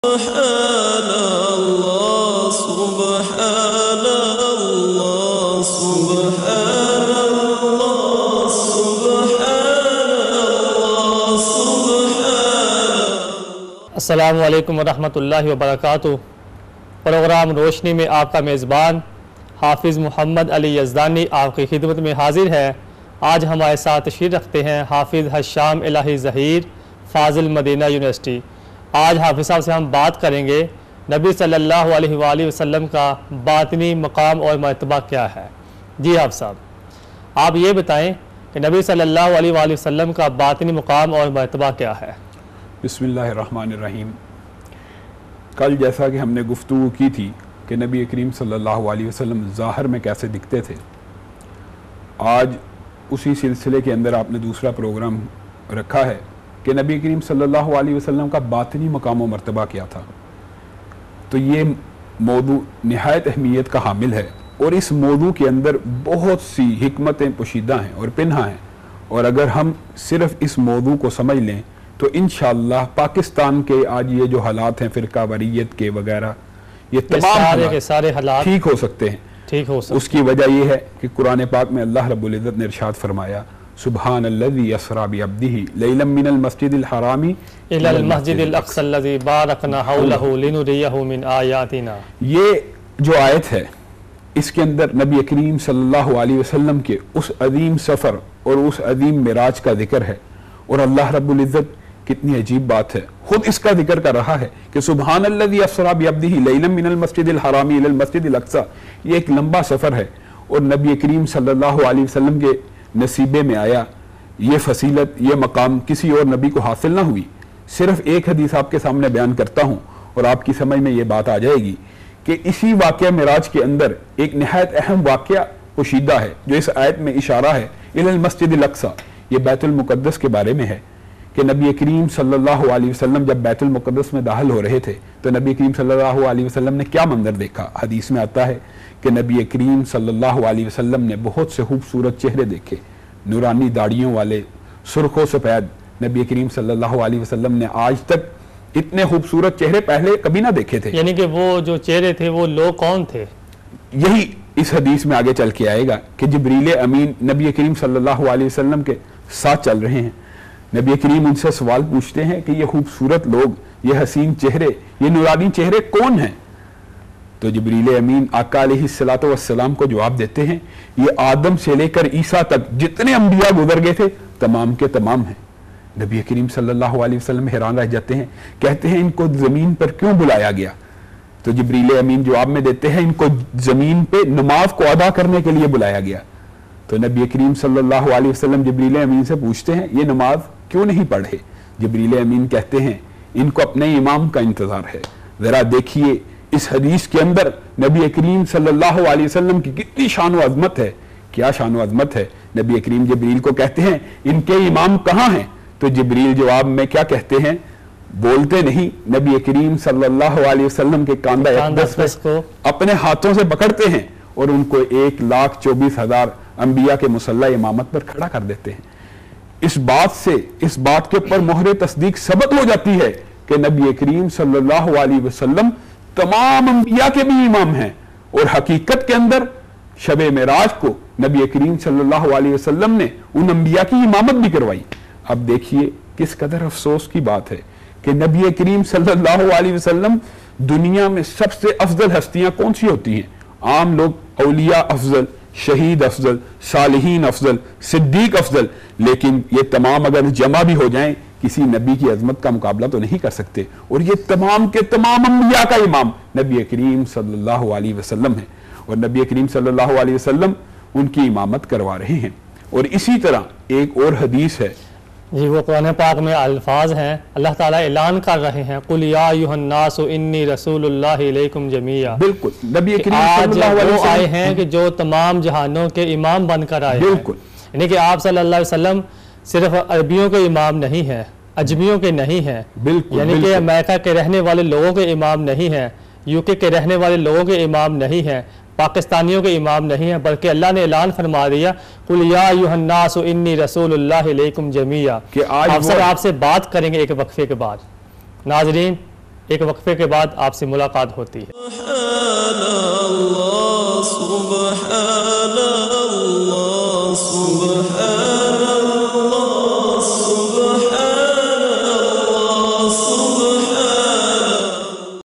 سبحان اللہ سبحان اللہ سبحان اللہ سبحان اللہ سبحان۔ السلام علیکم ورحمۃ اللہ وبرکاتہ۔ پروگرام روشنی میں آپ کا میزبان حافظ محمد علی یزدانی آپ کی خدمت میں حاضر ہے۔ آج ہمارے ساتھ تشریف رکھتے ہیں حافظ حشام الہی ظہیر، فاضل مدینہ یونیورسٹی۔ آج حافظ صاحب سے ہم بات کریں گے نبی صلی اللہ علیہ وآلہ وسلم کا باطنی مقام اور مرتبہ کیا ہے۔ جی حافظ صاحب، آپ یہ بتائیں کہ نبی صلی اللہ علیہ وآلہ وسلم کا باطنی مقام اور مرتبہ کیا ہے۔ بسم اللہ الرحمن الرحیم۔ کل جیسا کہ ہم نے گفتگو کی تھی کہ نبی کریم صلی اللہ علیہ وسلم ظاہر میں کیسے دکھتے تھے، آج اسی سلسلے کے اندر آپ نے دوسرا پروگرام رکھا ہے کہ نبی کریم صلی اللہ علیہ وسلم کا باطنی مقام و مرتبہ کیا تھا۔ تو یہ موضوع نہایت اہمیت کا حامل ہے اور اس موضوع کے اندر بہت سی حکمتیں پوشیدہ ہیں اور پنہاں ہیں، اور اگر ہم صرف اس موضوع کو سمجھ لیں تو انشاءاللہ پاکستان کے آج یہ جو حالات ہیں فرقہ واریت کے وغیرہ، یہ تمام سارے حالات ٹھیک ہو سکتے ہیں۔ اس کی وجہ یہ ہے کہ قرآن پاک میں اللہ رب العزت نے ارشاد فرمایا سبحان الذی اسری بعبدہ لیلا من المسجد الحرام الی المسجد الاقصی الذی بارکنا حولہ لنریہ من آیاتنا۔ یہ جو آیت ہے اس کے اندر نبی کریم صلی اللہ علیہ وسلم کے اس عظیم سفر اور اس عظیم معراج کا ذکر ہے، اور اللہ رب العزت کتنی عجیب بات ہے، خود اس کا ذکر کر رہا ہے کہ سبحان الذی اسری بعبدہ لیلا من المسجد الحرام الی المسجد الاقصی۔ یہ ایک لمبا سفر ہے اور نبی کریم صلی اللہ علیہ وسلم کے نصیبے میں آیا یہ فضیلت، یہ مقام کسی اور نبی کو حاصل نہ ہوئی۔ صرف ایک حدیث آپ کے سامنے بیان کرتا ہوں اور آپ کی سمجھ میں یہ بات آ جائے گی کہ اسی واقعہ معراج کے اندر ایک نہایت اہم واقعہ پوشیدہ ہے جو اس آیت میں اشارہ ہے الی المسجد الاقصی۔ یہ بیت المقدس کے بارے میں ہے کہ نبی کریم صلی اللہ علیہ وسلم جب بیت المقدس میں داخل ہو رہے تھے تو نبی کریم صلی اللہ علیہ وسلم نے کیا منظر دیکھا۔ حدیث میں آتا ہے کہ نبی کریم صلی اللہ علیہ وسلم نے بہت سے خوبصورت چہرے دیکھے، نورانی داڑھیوں والے، سرخ و سفید۔ نبی کریم صلی اللہ علیہ وسلم نے آج تک اتنے خوبصورت چہرے پہلے کبھی نہ دیکھے تھے۔ یعنی کہ وہ جو چہرے تھے وہ لوگ کون تھے؟ یہی اس حدیث میں آگے چل کے آئے گا کہ جبریل امین نبی کریم صلی اللہ علیہ وسلم کے ساتھ چل رہے ہیں۔ نبی کریم ان سے سوال پوچھتے ہیں کہ یہ خوبصورت لوگ، یہ حسین چہرے، یہ نورانی چہرے کون ہیں؟ تو جبریل امین آقا علیہ السلام کو جواب دیتے ہیں یہ آدم سے لے کر عیسیٰ تک جتنے انبیاء گزر گئے تھے تمام کے تمام ہیں۔ نبی کریم صلی اللہ علیہ وسلم حیران رہ جاتے ہیں، کہتے ہیں ان کو زمین پر کیوں بلایا گیا؟ تو جبریل امین جواب میں دیتے ہیں ان کو زمین پہ نماز کو ادا کرنے کے لیے بلایا گیا۔ تو نبی کریم صلی اللہ علیہ وسلم جبریل امین سے پوچھتے ہیں یہ نماز کیوں نہیں پڑھے؟ جبریل امین کہتے ہیں ان کو اپنے امام کا انتظار ہے۔ ذرا دیکھیے اس حدیث کے اندر نبی کریم صلی اللہ علیہ وسلم کی کتنی شان و عظمت ہے، کیا شان و عظمت ہے۔ نبی کریم جبریل کو کہتے ہیں ان کے امام کہاں ہیں؟ تو جبریل جواب میں کیا کہتے ہیں؟ بولتے نہیں، نبی کریم صلی اللہ علیہ وسلم کے کاندھہ اقدس کو اپنے ہاتھوں سے پکڑتے ہیں اور ان کو 1,24,000 انبیاء کے مصلی امامت پر کھڑا کر دیتے ہیں۔ اس بات کے اوپر مہر تصدیق ثبت ہو جاتی ہے کہ نبی کریم صلی اللہ علیہ وسلم تمام انبیاء کے بھی امام ہیں، اور حقیقت کے اندر شب معراج کو نبی کریم صلی اللہ علیہ وسلم نے ان انبیاء کی امامت بھی کروائی۔ اب دیکھیے کس قدر افسوس کی بات ہے کہ نبی کریم صلی اللہ علیہ وسلم دنیا میں سب سے افضل ہستیاں کون سی ہوتی ہیں؟ عام لوگ اولیاء افضل، شہید افضل، صالحین افضل، صدیق افضل، لیکن یہ تمام اگر جمع بھی ہو جائیں کسی نبی کی عظمت کا مقابلہ تو نہیں کر سکتے، اور یہ تمام کے تمام انبیاء کا امام نبی کریم صلی اللہ علیہ وسلم ہے، اور نبی کریم صلی اللہ علیہ وسلم ان کی امامت کروا رہے ہیں۔ اور اسی طرح ایک اور حدیث ہے جی، وہ قرآن پاک میں الفاظ ہیں، اللہ تعالیٰ اعلان کر رہے ہیں قُلْ یَا أَیُّهَا النَّاسُ إِنِّی رَسُولُ اللَّهِ إِلَیکُمْ جَمِیعًا۔ بالکل نبی کریم صلی آج اللہ علیہ وہ وسلم آئے ہیں کہ جو تمام جہانوں کے امام بن کر آئے ہیں۔ بالکل، یعنی کہ آپ صلی اللہ علیہ وسلم صرف عربیوں کے امام نہیں ہیں، اجمیوں کے نہیں ہیں، بالکل، یعنی کہ امریکہ کے رہنے والے لوگوں کے امام نہیں ہیں، UK کے رہنے والے لوگوں کے امام نہیں ہیں، پاکستانیوں کے امام نہیں ہیں، بلکہ اللہ نے اعلان فرما دیا قُلْ یَا أَیُّهَا النَّاسُ إِنِّی رَسُولُ اللَّهِ إِلَیکُمْ جَمِیعًا۔ کہ آج آپ سب آپ سے بات کریں گے ایک وقفے کے بعد۔ ناظرین، ایک وقفے کے بعد آپ سے ملاقات ہوتی ہے۔ سبحان